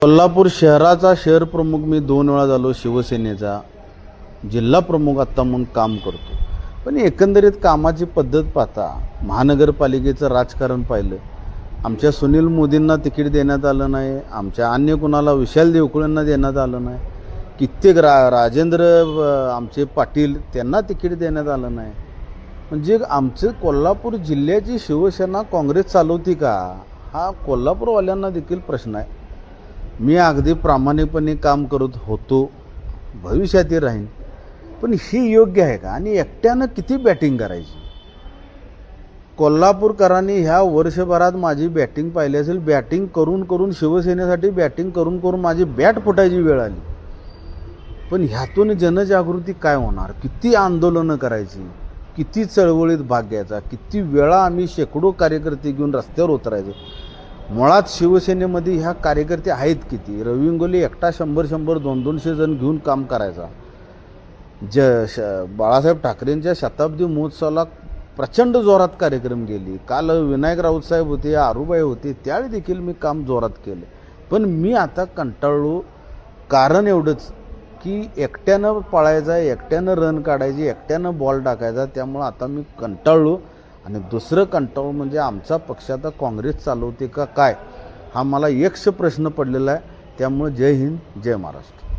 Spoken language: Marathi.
कोल्हापूर शहराचा शहर प्रमुख मी 2 वेळा झालो, शिवसेनेचा जिल्हा प्रमुख आत्ता म्हणून काम करतो. पण एकंदरीत कामाची पद्धत पाहता, महानगरपालिकेचं राजकारण पाहिलं, आमच्या सुनील मोदींना तिकीट देण्यात आलं नाही, आमच्या अन्य कुणाला विशाल देवकुळेंना देण्यात आलं नाही, कित्येक राजेंद्र आमचे पाटील त्यांना तिकीट देण्यात आलं नाही. म्हणजे आमचं कोल्हापूर जिल्ह्याची शिवसेना काँग्रेस चालवती का, हा कोल्हापूरवाल्यांना देखील प्रश्न आहे. मी अगदी प्रामाणिकपणे काम करत होतो, भविष्यातही राहीन, पण ही योग्य आहे का? आणि एकट्यानं किती बॅटिंग करायची? कोल्हापूरकरांनी ह्या वर्षभरात माझी बॅटिंग पाहिली असेल. बॅटिंग करून करून शिवसेनेसाठी बॅटिंग करून करून माझी बॅट फुटायची वेळ आली. पण ह्यातून जनजागृती काय होणार? किती आंदोलनं करायची, किती चळवळीत भाग घ्यायचा, किती वेळा आम्ही शेकडो कार्यकर्ते घेऊन रस्त्यावर उतरायचो. मुळात शिवसेनेमध्ये ह्या कार्यकर्ते आहेत किती? रवी इंगोले एकटा 100-100, 200-200 जण घेऊन काम करायचा. बाळासाहेब ठाकरेंच्या शताब्दी महोत्सवाला प्रचंड जोरात कार्यक्रम गेली. काल विनायक राऊत साहेब होते, आरूबाई होते, त्यावेळी देखील मी काम जोरात केले. पण मी आता कंटाळलो. कारण एवढंच की एकट्यानं पळायचं, एकट्यानं रन काढायची, एकट्यानं बॉल टाकायचा. त्यामुळं आता मी कंटाळलो. आणि दुसरं कंटाळून म्हणजे आमचा पक्ष आता काँग्रेस चालवते का काय, हा मला यक्ष प्रश्न पडलेला आहे. त्यामुळे जय हिंद, जय महाराष्ट्र.